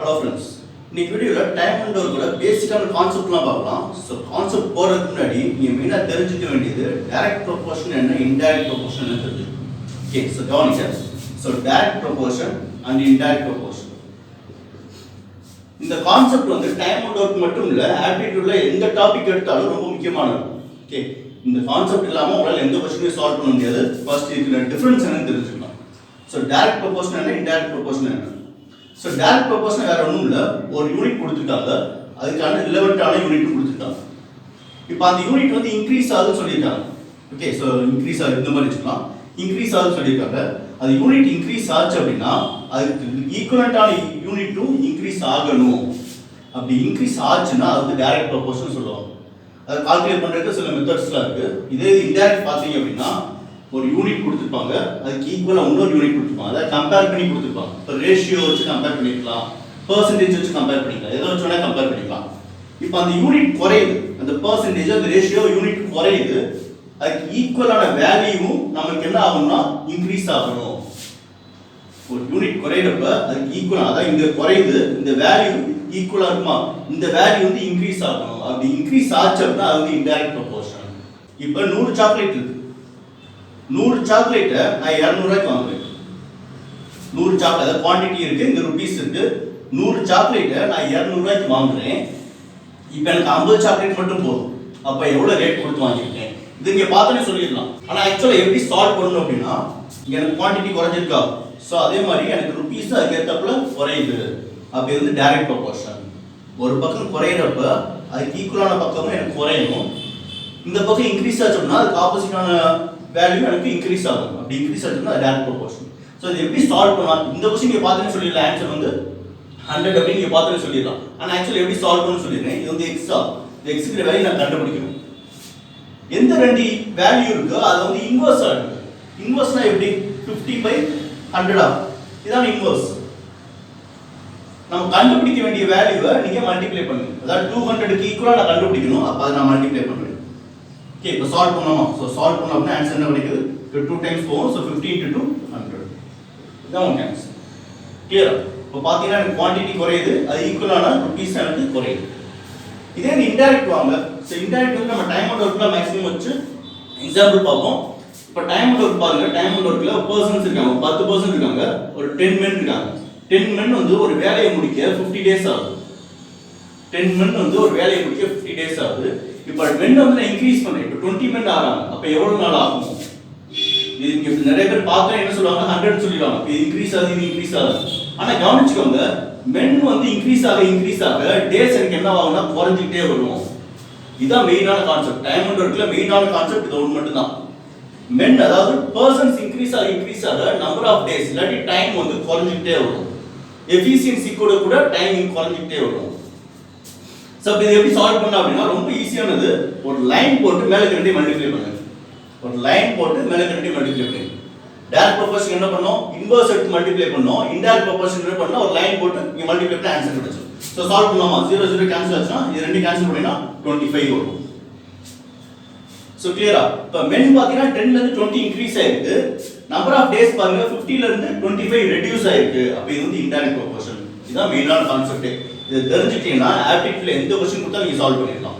Hello friends, இன்னைக்கு வீடியோவில் time and ஒர்க்கோட பேசிக்கான கான்செப்ட்லாம் பார்க்கலாம். ஸோ கான்செப்ட் போகிறதுக்கு முன்னாடி நீங்கள் மெயினாக தெரிஞ்சுக்க வேண்டியது டைரக்ட் ப்ரொபோர்ஷன் என்ன, இன்டைரக்ட் ப்ரொபோர்ஷன் என்ன தெரிஞ்சுக்கணும். ஓகே, ஸோ கவனிங்க. So direct proportion and indirect proportion இந்த கான்செப்ட் வந்து டைம் அண்ட் ஒர்க் மட்டும் இல்லை, ஆப்டிடியூட்ல எந்த டாபிக் எடுத்தாலும் ரொம்ப முக்கியமானது. ஓகே, இந்த கான்செப்ட் இல்லாமல் உங்களால் எந்த கொஸ்டினையும் சால்வ் பண்ண முடியாது. ஃபர்ஸ்ட் இருக்கிற டிஃபரன்ஸ் என்னன்னு தெரிஞ்சுக்கலாம். ஸோ டைரக்ட் ப்ரொபோர்ஷன் என்ன, இன்டைரக்ட் ப்ரொபோர்ஷன் என்ன. ஸோ டைரக்ட் ப்ரொபோர்ஷன் வேற ஒன்றும் இல்லை, ஒரு யூனிட் கொடுத்துருக்காங்க, அதுக்கான ரிலவெண்ட்டான யூனிட் கொடுத்துருக்காங்க. இப்போ அந்த யூனிட் வந்து இன்க்ரீஸ் ஆகுதுன்னு சொல்லியிருக்காங்க. ஓகே, ஸோ இன்க்ரீஸ் ஆகுது இந்த மாதிரி வச்சுக்கலாம். இன்க்ரீஸ் ஆகுதுன்னு சொல்லியிருக்காங்க. அது யூனிட் இன்க்ரீஸ் ஆச்சு அப்படின்னா அதுக்கு ஈக்குவலண்டான யூனிட்டும் இன்க்ரீஸ் ஆகணும். அப்படி இன்க்ரீஸ் ஆச்சுன்னா அது வந்து டைரக்ட் ப்ரொபோர்ஷன் சொல்லுவாங்க. அதை கால்குலேட் பண்ணுறதுக்கு சில மெத்தட்ஸ்லாம் இருக்கு. இதே இன்டைரக்ட் பார்த்தீங்க அப்படின்னா ஒரு யூனிட் கொடுத்துருப்பாங்க, அதுக்கு ஈக்குவலாக இன்னொரு யூனிட் கொடுத்துருப்பாங்க, அதை கம்பேர் பண்ணி கொடுத்துருப்பாங்க. இப்போ ரேஷியோ வச்சு கம்பேர் பண்ணிக்கலாம், பர்சன்டேஜ் வச்சு கம்பேர் பண்ணிக்கலாம், எதை வச்சு வேணால் கம்பேர் பண்ணிக்கலாம். இப்போ அந்த யூனிட் குறையுது, அந்த பர்சன்டேஜ் அந்த ரேஷியோ யூனிட் குறையுது, அதுக்கு ஈக்குவலான வேல்யூவும் நமக்கு என்ன ஆகும்னா இன்க்ரீஸ் ஆகணும். ஒரு யூனிட் குறையிறப்ப அதுக்கு ஈக்குவல், அதான் இங்கே குறையுது, இந்த வேல்யூ ஈக்குவலாக இருக்குமா, இந்த வேல்யூ வந்து இன்க்ரீஸ் ஆகணும். அப்படி இன்க்ரீஸ் ஆச்சு அப்படின்னா அது வந்து இன்டைரக்ட் ப்ரொபோர்ஷன். இப்போ 100 சாக்லேட் இருக்கு, 100 சாக்லேட்டை நான் 200 ரூபாய்க்கு வாங்குவேன். 100 சாக்லேட், அதாவது குவான்டிட்டி இருக்கு, இங்க ருபீஸ் இருக்கு. 100 சாக்லேட்டை நான் 200 ரூபாய்க்கு வாங்குறேன். இப்போ எனக்கு 50 சாக்லேட் மட்டும் போதும். அப்போ எவ்வளோ ரேட் கொடுத்து வாங்கியிருக்கேன் இது இங்கே பார்த்தோன்னே சொல்லிடலாம். ஆனால் ஆக்சுவலாக எப்படி சால்வ் பண்ணணும் அப்படின்னா, இங்கே எனக்கு குவான்டிட்டி குறைஞ்சிருக்கா, ஸோ அதே மாதிரி எனக்கு ருபீஸ் அதுக்கேற்றப்பல குறையுது. அப்படி வந்து டைரக்ட் ப்ரொபோர்ஷன். ஒரு பக்கம் குறையிறப்ப அதுக்கு ஈக்குவலான பக்கமும் எனக்கு குறையணும். இந்த பக்கம் இன்க்ரீஸ் ஆச்சோம்னா அதுக்கு ஆப்போசிட்டான வேல்யூ எனக்கு இன்க்ரீஸ் ஆகும். அப்படி இன்க்ரீஸ் ஆச்சுன்னா டைரக்ட் ப்ரொபோர்ஷன். ஸோ இது எப்படி சால்வ் பண்ணலாம், இந்த கொஸ்டின் நீங்கள் பார்த்துன்னு சொல்லிடலாம். ஆன்சர் வந்து 100 அப்படின்னு நீங்கள் பார்த்துன்னு சொல்லிடலாம். ஆனால் ஆக்சுவலி எப்படி சால்வ் பண்ணணும்னு சொல்லிடுறேன். இது வந்து எக்ஸா, இந்த எக்ஸுக்கிற வேல்யூ நான் கண்டுபிடிக்கணும். எந்த ரெண்டு வேல்யூ இருக்கோ அது வந்து இன்வர்ஸ் ஆகுது. இன்வர்ஸ்னா எப்படி, 50/100 இதான் இன்வர்ஸ். நம்ம கண்டுபிடிக்க வேண்டிய வேல்யூவை நீங்க மல்டிப்ளை பண்ணுங்க. அதாவது 200க்கு ஈக்குவலா நான் கண்டுபிடிக்கணும், அப்ப அதை நான் மல்டிப்ளை பண்ணுவேன். ஓகே, இப்போ சால்வ் பண்ணோமா, ஸோ சால்வ் பண்ணோம்னா ஆன்சர் என்ன கிடைக்குது, 2 டைம்ஸ் போகும். ஸோ 15 × 200 இதான் உங்க ஆன்சர். கிளியரா? இப்போ பார்த்தீங்கன்னா எனக்கு குவான்டிட்டி குறையுது, அது ஈக்குவலான ருபீஸ் எனக்கு குறையுது. இதே இன்டைரக்ட் வாங்க. ஸோ இன்டைரக்ட் வந்து நம்ம டைம் அண்ட் ஒர்க்ல மேக்ஸிமம் வச்சு எக்ஸாம்பிள் பார்ப்போம். இப்போ டைம் அண்ட் ஒர்க் பாருங்க. டைம் அண்ட் ஒர்க்ல பர்சன்ஸ் இருக்காங்க, 10 பர்சன் இருக்காங்க, ஒரு 10 men இருக்காங்க. 10 men வந்து ஒரு வேலையை முடிக்க 50 days ஆகுது. 10 men வந்து ஒரு வேலையை முடிக்க 50 days ஆகுது. இப்போ men வந்து நான் இன்க்ரீஸ் பண்றேன், இப்போ 20 men ஆறாங்க. அப்போ எவ்வளவு நாள் ஆகும்? இது இங்க நிறைய பேர் பார்த்தா என்ன சொல்லுவாங்க, 100 சொல்லிடுவாங்க. இது இன்க்ரீஸ் ஆகுது, இது இன்க்ரீஸ் ஆகுது. ஆனா கவனிச்சுக்கோங்க, men வந்து இன்க்ரீஸ் ஆக டேஸ் எனக்கு என்ன ஆகும்னா குறைஞ்சிட்டே வரும். இதான் மெயினான கான்செப்ட். டைம் அண்ட் ஒர்க்ல மெயினான கான்செப்ட் இது ஒன்று மட்டும் தான். men அதாவது பர்சன்ஸ் இன்க்ரீஸ் ஆக நம்பர் ஆஃப் டேஸ் இல்லாட்டி டைம் வந்து குறைஞ்சிட்டே வரும். எஃபிஷியன்சி கூட டைமிங் குறைஞ்சிட்டே வரும். சோ இது எப்படி சால்வ் பண்ணலாம் அப்படின்னா ரொம்ப ஈஸியானது. ஒரு லைன் போட்டு மேலே ரெண்டையும் மல்டிப்ளை பண்ணுங்க. ஒரு லைன் போட்டு மேலே ரெண்டையும் மல்டிப்ளை பண்ணுங்க. டைரக்ட் ப்ரொபோர்ஷன் என்ன பண்ணோம், இன்வர்ஸ் எடுத்து மல்டிப்ளை பண்ணோம். இன்டைரக்ட் ப்ரொபோர்ஷன் என்ன பண்ணோம், ஒரு லைன் போட்டு இங்க மல்டிப்ளை பண்ணி ஆன்சர் கிடைச்சிடும். சோ சால்வ் பண்ணலாமா, 0 0 கேன்சல் ஆச்சுனா இது ரெண்டு கேன்சல் பண்ணினா 25 வரும். சோ கிளியரா? இப்போ men பாத்தீங்கன்னா 10 ல இருந்து 20 இன்க்ரீஸ் ஆயிருக்கு. நம்பர் ஆஃப் டேஸ் பாருங்க 50 ல இருந்து 25 ரெடியூஸ் ஆயிருக்கு. அப்ப இது வந்து இன்டைரக்ட் ப்ரொபோர்ஷன். இதுதான் மெயினான கான்செப்ட். இத தெரிஞ்சிட்டீங்கன்னா ஆப்டிட்யூட்ல எந்த क्वेश्चन கொடுத்தா நீங்க சால்வ் பண்ணிடலாம்.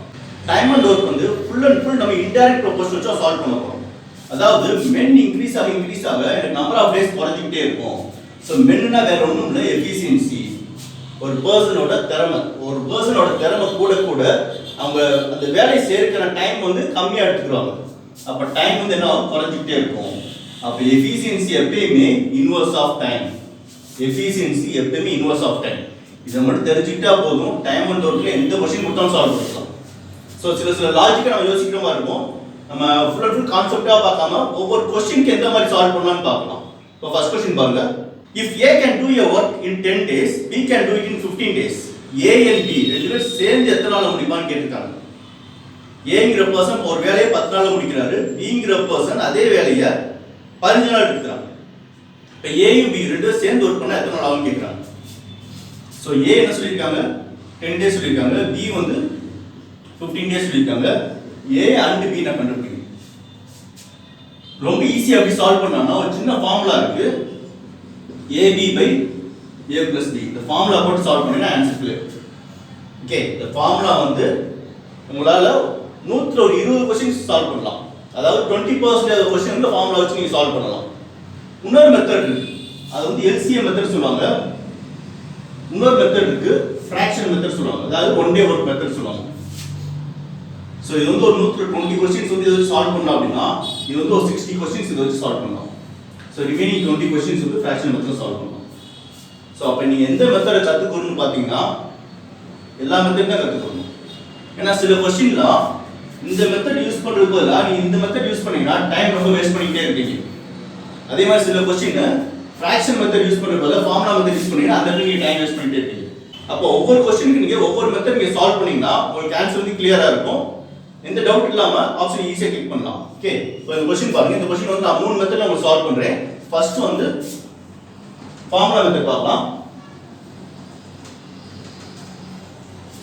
டைம் அண்ட் ஒர்க் வந்து ஃபுல் அண்ட் ஃபுல் நம்ம இன்டைரக்ட் ப்ரொபோர்ஷன் வச்சு சால்வ் பண்ண போறோம். அதாவது men இன்க்ரீஸ் ஆக எனக்கு நம்பர் ஆஃப் டேஸ் குறைஞ்சிட்டே இருக்கும். சோ menனா வேற ஒண்ணும் இல்ல, எஃபிஷியன்சி. ஒரு பர்சனோட திறமை கூட அவங்க அந்த வேலை சேர்க்கிற டைம் வந்து கம்மியா எடுத்துக்குவாங்க. அப்ப டைம் வந்து என்ன குறைஞ்சிட்டே இருக்கும். அப்ப எஃபிஷியன்சி எப்பயுமே இன்வர்ஸ் ஆஃப் டைம். எஃபிஷியன்சி எப்பயுமே இன்வர்ஸ் ஆஃப் டைம். இதை மட்டும் தெரிஞ்சுக்கிட்டா போதும், டைம் அண்ட் ஒர்க்ல எந்த क्वेश्चन கொடுத்தாலும் சால்வ் பண்ணலாம். சோ சில லாஜிக்கா நம்ம யோசிக்கிற மாதிரி இருக்கும். நம்ம ஃபுல் அண்ட் ஃபுல் கான்செப்டா பார்க்காம ஒவ்வொரு क्वेश्चनக்கு எந்த மாதிரி சால்வ் பண்ணலாம்னு பார்க்கலாம். இப்போ ஃபர்ஸ்ட் क्वेश्चन பாருங்க. If A can do a work in 10 days, B can do it in 15 days. A and B ரெண்டு பேரும் சேர்ந்து எத்தனை நாள்ல முடிப்பான்னு கேட்டிருக்காங்க. Aங்கிற பர்சன் ஒரு வேலையை 10 நாள்ல முடிக்கிறாரு, Bங்கிற பர்சன் அதே வேலையை 15 நாள் எடுத்துக்கிறாங்க. இப்போ Aயும் B ரெண்டு பேரும் சேர்ந்து ஒர்க் பண்ணா எத்தனை நாள் ஆகும்னு கேக்குறாங்க. சோ A என்ன சொல்லிருக்காங்க, 10 days சொல்லிருக்காங்க. B வந்து 15 days சொல்லிருக்காங்க. A and B நான் கண்டுபிடிக்கணும். ரொம்ப ஈஸியா எப்படி சால்வ் பண்ணலாம்னா ஒரு சின்ன ஃபார்முலா இருக்கு. AB by A plus B. இந்த இந்த ஃபார்முலா போட்டு சால்வ் பண்ணீங்கன்னா ஆன்சர் கிளியர். ஓகே, இந்த ஃபார்முலா வந்து உங்களால 120 கொஸ்டின்ஸ் சால்வ் பண்ணலாம். அதாவது 20% கொஸ்டின் வந்து ஃபார்முலா வச்சு நீங்க சால்வ் பண்ணலாம். இன்னொரு மெத்தட் இருக்கு, அது வந்து எல்சிஎம் மெத்தட் சொல்லுவாங்க. இன்னொரு மெத்தட் இருக்கு, ஃபிராக்ஷன் மெத்தட் சொல்லுவாங்க. அதாவது ஒன் டே ஒர்க் மெத்தட் சொல்லுவாங்க. ஸோ இது வந்து ஒரு 120 கொஸ்டின்ஸ் வந்து இதை சால்வ் பண்ணலாம் அப்படின்னா, இது வந்து ஒரு 60 கொஸ்டின்ஸ் இதை வச்சு சால்வ் பண்ணலாம். ஸோ ரிமைனிங் 20 கொஸ்டின்ஸ் வந்து ஃபிராக்ஷன் மெத்தட் சால்வ் பண்ணலாம். ஸோ அப்போ நீங்கள் எந்த மெத்தடை கற்றுக்கணும்னு பார்த்தீங்கன்னா எல்லா மெத்தடும் தான் கற்றுக்கணும். ஏன்னா சில கொஸ்டின்லாம் இந்த மெத்தட் யூஸ் பண்ணுறது பதிலாக நீங்கள் இந்த மெத்தட் யூஸ் பண்ணீங்கன்னா டைம் ரொம்ப வேஸ்ட் பண்ணிக்கிட்டே இருக்கீங்க. அதே மாதிரி சில கொஸ்டின் ஃபிராக்ஷன் மெத்தட் யூஸ் பண்ணுறது பதிலாக ஃபார்முலா மெத்தட் யூஸ் பண்ணீங்கன்னா அந்த நீங்கள் டைம் வேஸ்ட் பண்ணிட்டே இருக்கீங்க. அப்போ ஒவ்வொரு கொஸ்டினுக்கு நீங்கள் ஒவ்வொரு மெத்தட் நீங்கள் சால்வ் பண்ணீங்கன்னா உங்களுக்கு ஆன்சர் வந்து கிளியராக இருக்கும். எந்த டவுட் இல்லாமல் ஆப்ஷன் ஈஸியாக கிளிக் பண்ணலாம். ஓகே, இப்போ இந்த கொஸ்டின் பாருங்க. இந்த கொஸ்டின் வந்து நான் 3 மெத்தட்ல உங்களுக்கு சால்வ் பண்ணுறேன். ஃபர்ஸ்ட் வந்து ஃபார்முலா மெத்தட் பார்க்கலாம்.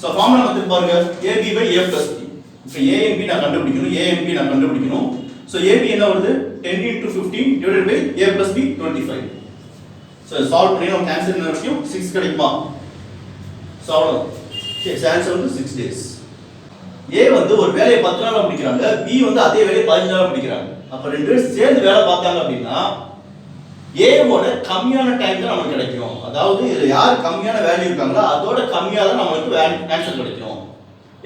ஸோ ஃபார்முலா மெத்தட் பாருங்க, AB by A plus B. இப்போ A and B நான் கண்டுபிடிக்கணும், A and B நான் கண்டுபிடிக்கணும். ஸோ AB என்ன வருது, 10 into 15 divided by A plus B 25. So solve பண்ணி நமக்கு ஆன்சர் என்ன வரைக்கும் 6 கிடைக்குமா? ஸோ அவ்வளோ. ஓகே, ஆன்சர் வந்து 6 days. A வந்து ஒரு வேலையை 10 நாள்ல முடிக்கிறாங்க, B வந்து அதே வேலையை 15 நாள்ல முடிக்கிறாங்க. அப்ப ரெண்டு பேரும் சேர்ந்து வேலை பார்த்தாங்க அப்படின்னா A ஓட கம்மியான டைம் தான் நமக்கு கிடைக்கும். அதாவது இதுல யார் கம்மியான வேல்யூ இருக்காங்களோ அதோட கம்மியா தான் நமக்கு ஆன்சர் கிடைக்கும்.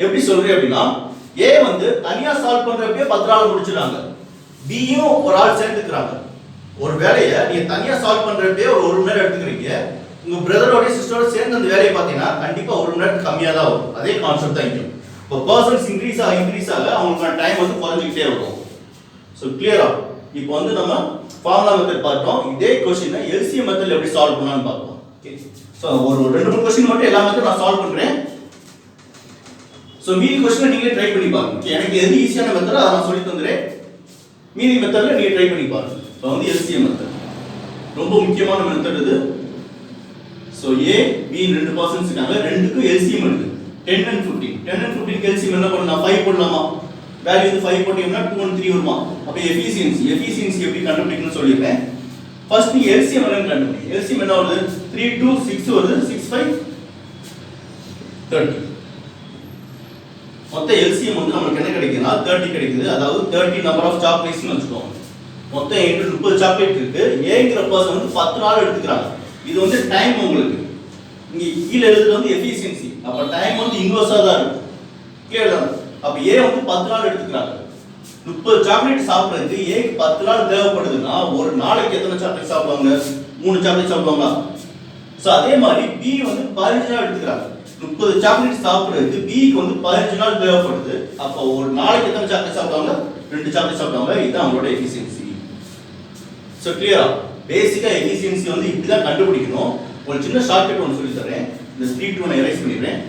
எப்படி சொல்றேன் அப்படின்னா, A வந்து தனியா சால்வ் பண்றப்பே 10 நாள்ல முடிச்சிடுறாங்க, B யும் ஒரு ஆள் சேர்த்துக்கிறாங்க. ஒரு வேலையை நீங்க தனியா சால்வ் பண்றப்பே ஒரு 1 மணி நேரம் எடுத்துக்கிறீங்க, உங்க பிரதரோட சிஸ்டரோட சேர்ந்து அந்த வேலையை பார்த்தீங்கன்னா கண்டிப்பா 1 மணி நேரம் கம்மியா தான் வரும். அதே கான்செப்ட் தான் இங்க. இப்போ பர்சன்ஸ் இன்க்ரீஸ் ஆக அவங்களுக்கான டைம் வந்து குறைஞ்சிக்கிட்டே வரும். ஸோ கிளியரா இப்போ வந்து நம்ம ஃபார்முலா மெத்தட் பார்த்தோம். இதே கொஸ்டினை எல்சிஎம் மெத்தட்ல எப்படி சால்வ் பண்ணலாம்னு பார்ப்போம். ஓகே, ஸோ ஒரு 2-3 கொஸ்டின் மட்டும் எல்லா மெத்தடும் நான் சால்வ் பண்றேன். ஸோ மீதி கொஸ்டினை நீங்களே ட்ரை பண்ணி பாருங்க. எனக்கு எது ஈஸியான மெத்தட் அதை நான் சொல்லி தந்துடுறேன், மீதி மெத்தட்ல நீங்க ட்ரை பண்ணி பாருங்க. ஸோ வந்து எல்சிஎம் மெத்தட் ரொம்ப முக்கியமான மெத்தட் இது. ஸோ A, B ரெண்டு பர்சன்ஸ் இருக்காங்க, ரெண்டுக்கும் எல்சிஎம் இருக்கு 10 and 15. 10 and 15 எல்சிஎம் என்ன பண்ணலாம், 5 போடலாமா? வேல்யூ வந்து 5 போட்டீங்கன்னா 2 and 3 வருமா? அப்ப எஃபிஷியன்சி எப்படி கண்டுபிடிக்கணும்னு சொல்லிருக்கேன். ஃபர்ஸ்ட் நீ எல்சிஎம் என்னன்னு கண்டுபிடி. எல்சிஎம் என்ன வருது, 3 2 6 வருது, 6 5 30. மொத்த எல்சிஎம் வந்து நமக்கு என்ன கிடைக்குதுன்னா 30 கிடைக்குது. அதாவது 30 நம்பர் ஆஃப் சாக்லேட்ஸ்னு வச்சுக்கோங்க. மொத்தம் 30 சாக்லேட் இருக்கு. ஏங்கிற பர்சன் வந்து 10 நாள் எடுத்துக்கிறாங்க. இது வந்து டைம் உங்களுக்கு இங்க கீழ எழுதுறது வந்து எஃபிஷியன்சி. அப்ப டைம் வந்து இன்வெர்ஸா தான் இருக்கும். கிளியர் தான். அப்ப A வந்து 10 நாள் எடுத்துக்கிறாங்க. 30 சாக்லேட் சாப்பிடுறதுக்கு A க்கு 10 நாள் தேவைப்படுதுன்னா ஒரு நாளைக்கு எத்தனை சாக்லேட் சாப்பிடுவாங்க? 3 சாக்லேட் சாப்பிடுவாங்களா? சோ அதே மாதிரி B வந்து 15 நாள் எடுத்துக்கிறாங்க. 30 சாக்லேட் சாப்பிடுறதுக்கு B க்கு வந்து 15 நாள் தேவைப்படுது. அப்ப ஒரு நாளைக்கு எத்தனை சாக்லேட் சாப்பிடுவாங்க? 2 சாக்லேட் சாப்பிடுவாங்க. இதுதான் அவங்களோட எஃபிஷியன்சி. சோ கிளியரா? பேசிக்கா எஃபிஷியன்சி வந்து இப்படி தான் கண்டுபிடிக்கணும். ஒரு சின்ன ஷார்ட்கட் ஒன்று சொல்லி தரேன். இந்த ஸ்பீட் 2 நான் எரேஸ் பண்ணிடுறேன்.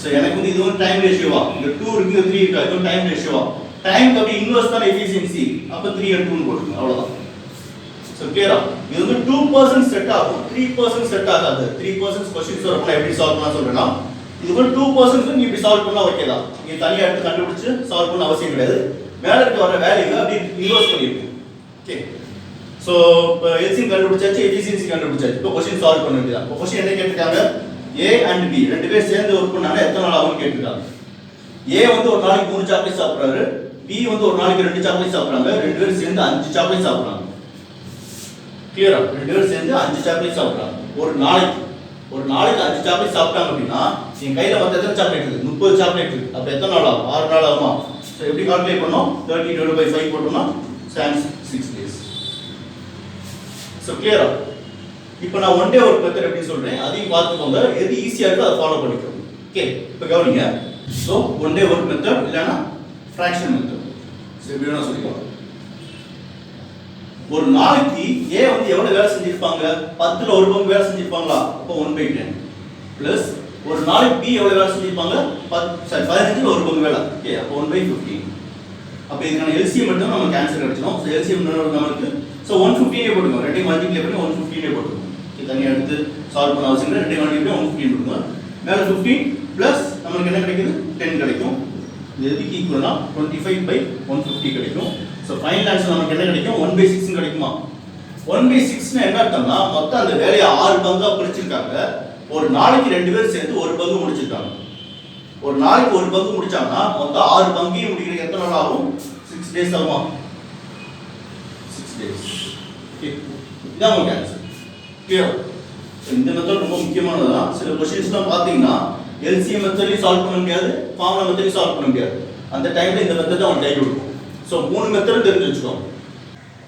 சோ எனக்கு வந்து இது ஒரு டைம் ரேஷியோவா, இந்த 2 இருக்கு 3 இருக்கு, இது டைம் ரேஷியோவா. டைம் அப்படியே இன்வெர்ஸ் தான் எஃபிஷியன்சி. அப்ப 3 and 2 போட்டுங்க, அவ்வளவுதான். சோ கிளியரா? இது வந்து 2% செட் ஆகும், 3% செட் ஆகாது. 3% क्वेश्चंस வரப்ப எப்படி சால்வ் பண்ணலாம் சொல்றேன்னா, இது வந்து 2% நீ இப்படி சால்வ் பண்ணா ஓகே தான். நீ தனியா எடுத்து கண்டுபிடிச்சு சால்வ் பண்ண அவசியம் கிடையாது. மேல இருக்க வர வேல்யூவை அப்படியே இன்வெர்ஸ் பண்ணிருங்க. ஓகே, சோ இப்போ எல்சிஎம் கண்டுபிடிச்சாச்சு, எஃபிஷியன்சி கண்டுபிடிச்சாச்சு. இப்போ क्वेश्चन சால்வ் பண்ண வேண்டியது. இப்போ क्वेश्चन என்ன கேட்டிருக்காங்க, A and B ரெண்டு பேர் சேர்ந்து வர்க் பண்ணாங்க, எத்தனை நாள் ஆகும்னு கேட்டிருக்காங்க. A வந்து ஒரு நாளைக்கு 3 சாக்லேட் சாப்பிடுறாரு, B வந்து ஒரு நாளைக்கு 2 சாக்லேட் சாப்பிடுறாங்க, ரெண்டு பேரும் சேர்ந்து 5 சாக்லேட் சாப்பிடுறாங்க. கிளியரா? ரெண்டு பேரும் சேர்ந்து 5 சாக்லேட் சாப்பிடுறாங்க ஒரு நாளைக்கு. ஒரு நாளைக்கு 5 சாக்லேட் சாப்பிட்டாங்க அப்படின்னா என் கையில மொத்தம் எத்தனை சாக்லேட் இருக்கு? 30 சாக்லேட் இருக்கு. அப்ப எத்தனை நாள் ஆகும்? 6 நாள் ஆகுமா? சோ எப்படி கால்குலேட் பண்ணோம்? 30 divided by 5 போட்டோம்னா 6 days. சோ கிளியரா? இப்போ நான் ஒன் டே ஒர்க் மெத்தட் எப்படி சொல்றேன், அதையும் பார்த்துக்கோங்க. எது ஈஸியா இருக்கோ அதை ஃபாலோ பண்ணிக்கோங்க. ஓகே, இப்போ கவனிங்க. So one day work method இல்லனா ஃபிராக்ஷன் மெத்தட். சோ எப்படி வேணா சொல்லிக்கோங்க. ஒரு நாளைக்கு A வந்து எவ்வளவு வேலை செஞ்சிருப்பாங்க? 10ல ஒரு பங்கு வேலை செஞ்சிருப்பாங்களா? அப்போ 1/10 பிளஸ் ஒரு நாளைக்கு B எவ்வளவு வேலை செஞ்சிருப்பாங்க? 15ல ஒரு பங்கு வேலை. ஓகே, அப்போ 1/15. அப்ப இதுக்கான எல்சிஎம் மட்டும் நமக்கு ஆன்சர் கிடைச்சிடும். சோ எல்சிஎம் நமக்கு சோ 115 போடுங்க. ரெண்டையும் மல்டிப்ளை பண்ணி 115 போடுங்க. இது தனியா எடுத்து சால்வ் பண்ண அவசியம் இல்லை. ரெண்டையும் மல்டிப்ளை பண்ணி 115 போடுங்க. மேல 15 பிளஸ் நமக்கு என்ன கிடைக்குது? 10 கிடைக்கும். இது எதுக்கு ஈக்குவல்னா 25/150 கிடைக்கும். சோ ஃபைனல் ஆன்சர் நமக்கு என்ன கிடைக்கும்? 1/6 கிடைக்குமா? 1/6 என்ன அர்த்தம்னா மொத்தம் அந்த வேலையை 6 பங்கா பிரிச்சிருக்காங்க. ஒரு நாளைக்கு 2 பேர் சேர்ந்து ஒரு பங்கு முடிச்சிருக்காங்க. ஒரு நாளைக்கு ஒரு பங்கு முடிச்சாங்கன்னா மொத்தம் 6 பங்கையும் முடிக்கிறதுக்கு எத்தனை நாள் ஆகும்? 6 டேஸ் ஆகுமா? 6 டேஸ். ஓகே, இதான் உங்களுக்கு ஆன்சர். கிளியர்? இந்த மெத்தட் ரொம்ப முக்கியமானதுதான். சில क्वेश्चंसலாம் பாத்தீங்கன்னா LCM மெத்தட்லயும் சால்வ் பண்ண முடியாது, ஃபார்முலா மெத்தட்லயும் சால்வ் பண்ண முடியாது. அந்த டைம்ல இந்த மெத்தட் தான் உங்களுக்கு கை கொடுக்கும். சோ மூணு மெத்தட் தெரிஞ்சு வச்சுக்கோங்க.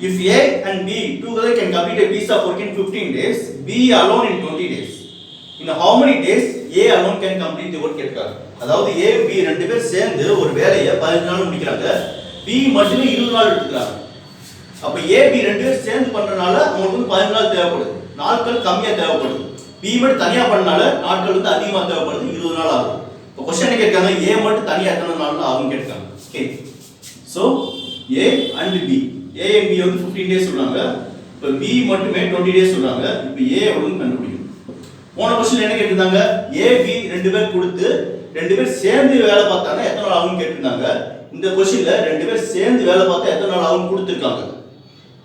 If A and B together can complete a piece of work in 15 days, B alone in 20 days. In how many days A alone can complete the work கேட்காங்க. அதாவது A B ரெண்டு பேர் சேர்ந்து ஒரு வேலையை 15 நாள் முடிக்கறாங்க. B மட்டுமே 20 நாள் எடுத்துக்கறாங்க. அப்ப A B ரெண்டு பேர் சேர்ந்து பண்றனால உங்களுக்கு 15 நாள் தேவைப்படுது. நாட்கள் கம்மியா தேவைப்படுது. B மட்டும் தனியா பண்ணனால நாட்கள் வந்து அதிகமா தேவைப்படுது, 20 நாள் ஆகும். இப்ப क्वेश्चन கேட்காங்க A மட்டும் தனியா எத்தனை நாள் ஆகும் கேட்காங்க. Okay. So A and B A and B வந்து 15 டேஸ் சொல்றாங்க. இப்ப B மட்டுமே 20 டேஸ் சொல்றாங்க. இப்ப A எவ்வளவுன்னு கண்டுபிடிக்கணும். போன क्वेश्चन என்ன கேட்டிருந்தாங்க? A B ரெண்டு பேர் கொடுத்து ரெண்டு பேர் சேர்ந்து வேலை பார்த்தாங்க எத்தனை நாள் ஆகும்னு கேட்டிருந்தாங்க. இந்த क्वेश्चनல ரெண்டு பேர் சேர்ந்து வேலை பார்த்தா எத்தனை நாள் ஆகும்னு கொடுத்திருக்காங்க.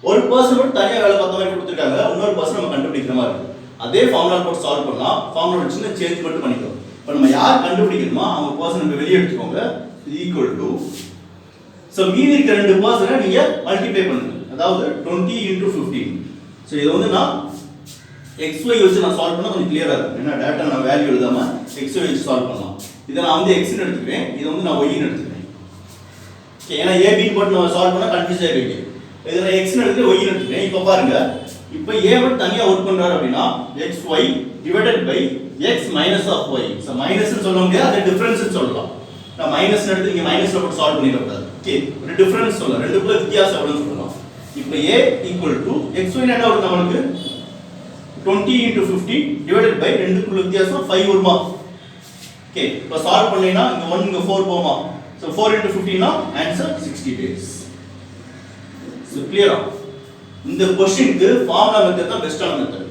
ஒரு பர்சன் மட்டும் தனியா வேலை பார்த்த மாதிரி கொடுத்திருக்காங்க. இன்னொரு பர்சன் நம்ம கண்டுபிடிக்கிற மாதிரி இருக்கு. அதே ஃபார்முலா போட்டு சால்வ் பண்ணலாம். ஃபார்முலா சின்ன சேஞ்ச் மட்டும் பண்ணிக்கலாம். இப்போ நம்ம யார் கண்டுபிடிக்கணுமோ அவங்க பர்சன் நம்ம வெளிய எடுத்துக்கோங்க. ஈக்குவல் டு சோ மீதி இருக்க ரெண்டு பர்சனை நீங்க மல்டிப்ளை பண்ணுங்க. அதாவது 20 into 15. சோ இது வந்து நான் xy வச்சு நான் சால்வ் பண்ணா கொஞ்சம் கிளியரா இருக்கும். ஏன்னா டேட்டா நான் வேல்யூ எழுதாம xy வச்சு சால்வ் பண்ணலாம். இத நான் வந்து x ன்னு எடுத்துக்கிறேன். இத வந்து நான் y ன்னு எடுத்துக்கிறேன். ஓகே, ஏன்னா a b போட்டு நான் சால்வ் பண்ணா கன்ஃபியூஸ் ஆயிடுவீங்க. இத நான் x ன்னு எடுத்து y ன்னு எடுத்துக்கிறேன். இப்போ பாருங்க. இப்போ a மட்டும் தனியா வர்க் பண்றாரு அப்படினா xy divided by x minus of y. So minus ன்னு சொல்ல முடியாது, அது டிஃபரன்ஸ் ன்னு சொல்லலாம். நான் மைனஸ் எடுத்து இங்க மைனஸ்ல போட்டு சால்வ் பண்ணிட கூடாது. ஓகே, ஒரு டிஃபரன்ஸ் சொல்லலாம். ரெண்டுக்குள்ள வித்தியாசம் எவ்வளவுன்னு சொல்லலாம். இப்போ a xy என்ன வரும் நமக்கு 20 into 15 divided by ரெண்டுக்குள்ள வித்தியாசம் 5 வருமா? ஓகே, இப்போ சால்வ் பண்ணீனா இங்க 1 இங்க 4 போமா. சோ 4 into 15 னா ஆன்சர் 60 days. சோ கிளியரா? இந்த क्वेश्चनக்கு ஃபார்முலா மெத்தட் தான் பெஸ்டான மெத்தட்.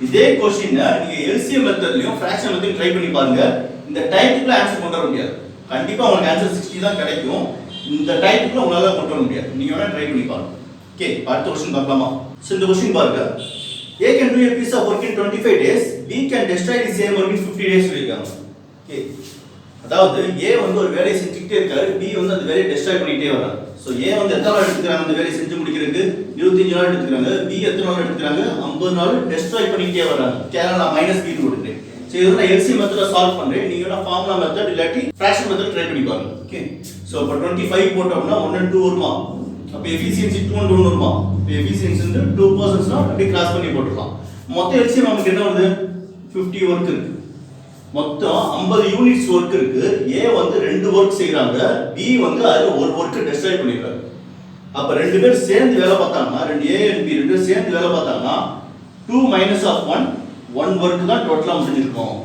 இதே क्वेश्चन நீங்க LCM மெத்தட்லயும் ஃபிராக்ஷன் மெத்தட் ட்ரை பண்ணி பாருங்க. இந்த டைப்புக்குள்ள ஆன்சர் கொண்டு வர முடியாது. கண்டிப்பா உங்களுக்கு ஆன்சர் 60 தான் கிடைக்கும். இந்த டைப்புக்குள்ள உங்களால கொண்டு வர முடியாது. நீங்க வேணா ட்ரை பண்ணி பாருங்க. ஓகே, அடுத்த क्वेश्चन பார்க்கலாமா? சோ இந்த क्वेश्चन பாருங்க. A can do a piece of work in 25 days, B can destroy the same work in 50 days சொல்லிருக்காங்க. ஓகே, அதாவது A வந்து ஒரு வேலையை செஞ்சுக்கிட்டே இருக்காரு, B வந்து அந்த வேலையை டெஸ்ட்ராய் பண்ணிட்டே வராரு. சோ A வந்து எத்தனை நாள் எடுத்துக்கறாங்க அந்த வேலையை செஞ்சு முடிக்கிறதுக்கு? 25 நாள் எடுத்துக்கறாங்க. B எத்தனை நாள் எடுத்துக்கறாங்க? 50 நாள் டெஸ்ட்ராய் பண்ணிட்டே வராங்க. கேரளா நான் மைனஸ் b போடுறேன். சோ இது நான் LCM மெத்தட்ல சால்வ் பண்றேன். நீங்க வேணா ஃபார்முலா மெத்தட் இல்லாட்டி ஃபிராக்ஷன் மெத்தட் ட்ரை பண்ணி பாருங்க. ஓகே, சோ இப்போ 25 போட்டோம்னா 1 and 2 வருமா? அப்ப எஃபிஷியன்சி 2 and 1 வருமா? இப்போ எஃபிஷியன்சி வந்து 2% னா அப்படியே கிராஸ் பண்ணி போட்டுறலாம். மொத்த LCM நமக்கு என்ன வருது? 50 வர்க் இருக்கு. மொத்தம் 50 யூனிட்ஸ் வர்க் இருக்கு. A வந்து 2 வர்க் செய்றாங்க, B வந்து அதுல ஒரு வர்க் டெஸ்ட்ராய் பண்ணிடுறாங்க. அப்ப ரெண்டு பேர் சேர்ந்து வேலை பார்த்தாங்கன்னா, ரெண்டு A and B ரெண்டு பேர் சேர்ந்து வேலை பார்த்தாங்கன்னா 2 minus of 1 வர்க் தான் டோட்டலா முடிஞ்சிருக்கும்.